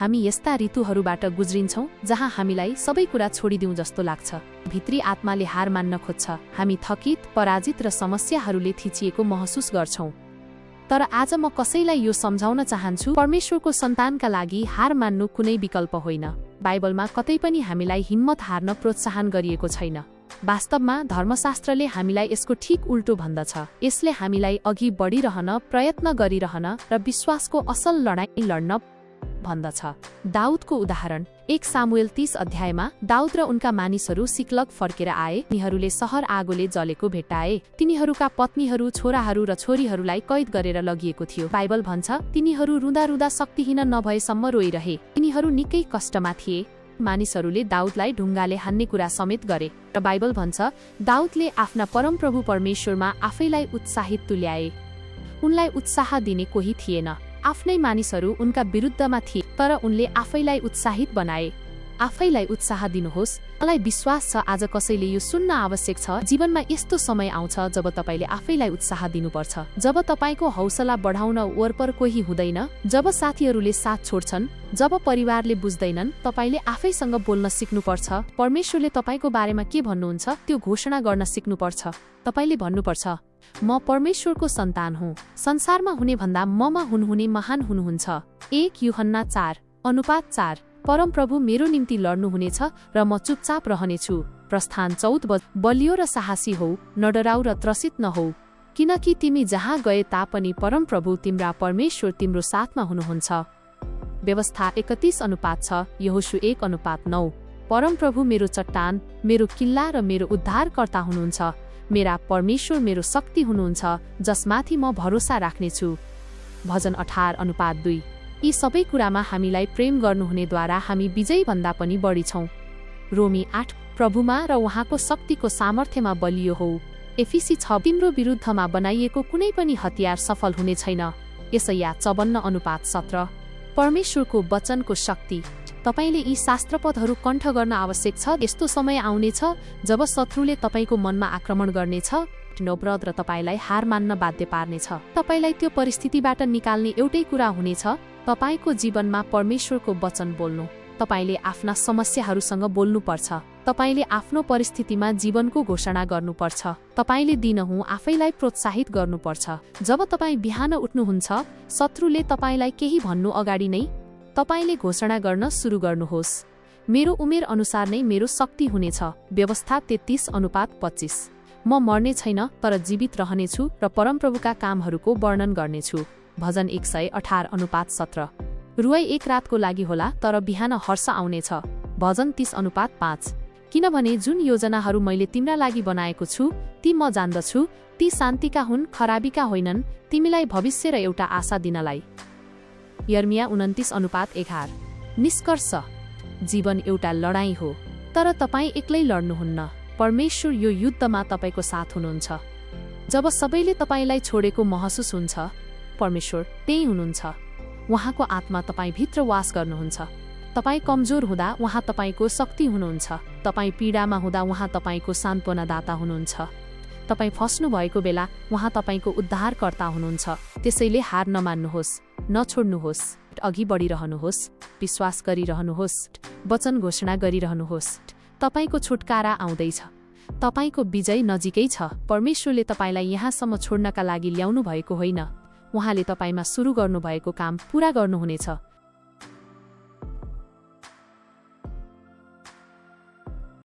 हामी यस्ता ऋतुहरूबाट गुज्रिन्छौँ जहाँ हामीलाई सबै कुरा छोडिदिउँ जस्तो लाग्छ। भित्री आत्माले हार मान्न खोज्छ। हामी थकित, पराजित र समस्याहरूले थिचिएको महसुस गर्छौँ। तर आज म कसैलाई यो सम्झाउन चाहन्छु, परमेश्वरको सन्तानका लागि हार मान्नु कुनै विकल्प होइन। बाइबलमा कतै पनि हामीलाई हिम्मत हार्न प्रोत्साहन गरिएको छैन। वास्तवमा धर्मशास्त्रले हामीलाई यसको ठिक उल्टो भन्दछ। यसले हामीलाई अघि बढिरहन, प्रयत्न गरिरहन र विश्वासको असल लडाईँ लड्न भन्दछ। दाउदको उदाहरण 1 सामुएल 30 अध्यायमा दाउद र उनका मानिसहरू सिक्लग फर्केर आए। तिनीहरूले सहर आगोले जलेको भेट्टाए। तिनीहरूका पत्नीहरू, छोराहरू र छोरीहरूलाई कैद गरेर लगिएको थियो। बाइबल भन्छ तिनीहरू रुँदा रुँदा शक्तिहीन नभएसम्म रोइरहे। तिनीहरू निकै कष्टमा थिए। मानिसहरूले दाउदलाई ढुङ्गाले हान्ने कुरा समेत गरे र बाइबल भन्छ दाउदले आफ्ना परमप्रभु परमेश्वरमा आफैलाई उत्साहित तुल्याए। उनलाई उत्साह दिने कोही थिएन। आफ्नै मानिसहरू उनका विरुद्धमा थिए, तर उनले आफैलाई उत्साहित बनाए। आफैलाई उत्साह दिनुहोस्। मलाई विश्वास छ आज कसैले यो सुन्न आवश्यक छ। जीवनमा यस्तो समय आउँछ जब तपाईले आफैलाई उत्साह दिनुपर्छ। जब तपाईको हौसला बढाउन वरपर कोही हुँदैन, जब साथीहरूले साथ छोड्छन्, जब परिवारले बुझ्दैनन्, तपाईले आफैसँग बोल्न सिक्नुपर्छ। परमेश्वरले तपाईको बारेमा के भन्नुहुन्छ त्यो घोषणा गर्न सिक्नुपर्छ। तपाईले भन्नुपर्छ, म परमेश्वरको सन्तान हुँ। संसारमा हुने भन्दा ममा हुनुहुने महान हुनुहुन्छ। 1 यूहन्ना 4:4। परमप्रभु मेरो निम्ति लड्नुहुनेछ र म चुपचाप रहनेछु। प्रस्थान 14 बलियो र साहसी हौ, नडराउ र त्रसित नहौ, किनकि तिमी जहाँ गए तापनि परमप्रभु तिम्रा परमेश्वर तिम्रो साथमा हुनुहुन्छ। व्यवस्था 31:6, यहोशू 1:9। परमप्रभु मेरो चट्टान, मेरो किल्ला र मेरो उद्धारकर्ता हुनुहुन्छ। मेरा परमेश्वर मेरो शक्ति हुनुहुन्छ, जसमाथि म भरोसा राख्नेछु। भजन 18:2। यी सबै कुरामा हामीलाई प्रेम गर्नुहुनेद्वारा हामी विजयी भन्दा पनि बढी छौँ। रोमी 8 प्रभुमा र उहाँको शक्तिको सामर्थ्यमा बलियो हौ। एफिसी 6 तिम्रो विरुद्धमा बनाइएको कुनै पनि हतियार सफल हुने छैन। यसैया 54:17। परमेश्वरको वचनको शक्ति। तपाईले यी शास्त्रपदहरू कण्ठ गर्न आवश्यक छ। यस्तो समय आउनेछ जब शत्रुले तपाईको मनमा आक्रमण गर्नेछ, नवरत र तपाईलाई हार मान्न बाध्य पार्नेछ। तपाईलाई त्यो परिस्थितिबाट निकाल्ने एउटै कुरा हुनेछ, तपाईको जीवनमा परमेश्वरको वचन बोल्नु। तपाईले आफ्ना समस्याहरूसँग बोल्नुपर्छ। तपाईले आफ्नो परिस्थितिमा जीवनको घोषणा गर्नुपर्छ। तपाईले दिनहुँ आफैलाई प्रोत्साहित गर्नुपर्छ। जब तपाई बिहान उठ्नुहुन्छ, शत्रुले तपाईलाई केही भन्नु अगाडि नै तपाईले घोषणा गर्न सुरु गर्नुहोस्, मेरो उमेर अनुसार नै मेरो शक्ति हुनेछ। व्यवस्था 33:25। म मर्ने छैन तर जीवित रहनेछु र परमप्रभुका कामहरूको वर्णन गर्नेछु। भजन 118:17। रुवाई 1 रातको लागि होला तर बिहान हर्ष आउनेछ। भजन 30:5। किनभने जुन योजनाहरू मैले तिम्रा लागि बनाएको छु ती म जान्दछु, ती शान्तिका हुन्, खराबीका होइनन्, तिमीलाई भविष्य र एउटा आशा दिनलाई। यर्मिया 29:11। निष्कर्ष, जीवन एउटा लडाईँ हो, तर तपाईँ एक्लै लड्नुहुन्न। परमेश्वर यो युद्धमा तपाईको साथ हुनुहुन्छ। जब सबैले तपाईलाई छोडेको महसुस हुन्छ, परमेश्वर त्यही हुनुहुन्छ। उहाँको आत्मा तपाईँ भित्र वास गर्नुहुन्छ। तपाईँ कमजोर हुँदा उहाँ तपाईको शक्ति हुनुहुन्छ। तपाईँ पीडामा हुँदा उहाँ तपाईको सान्त्वनादाता हुनुहुन्छ। तपाईँ फस्नु भएको बेला उहाँ तपाईको उद्धारकर्ता हुनुहुन्छ। त्यसैले हार नमान्नुहोस्, नछोड्नुहोस्, अघि बढिरहनुहोस्, विश्वास गरिरहनुहोस्, वचन घोषणा गरिरहनुहोस्। तपाईको छुटकारा आउँदैछ। तपाईको विजय नजिकै छ। परमेश्वरले तपाईलाई यहाँसम्म छोड्नका लागि ल्याउनु भएको होइन। उहाँले तपाईमा सुरु गर्नुभएको काम पूरा गर्नुहुनेछ।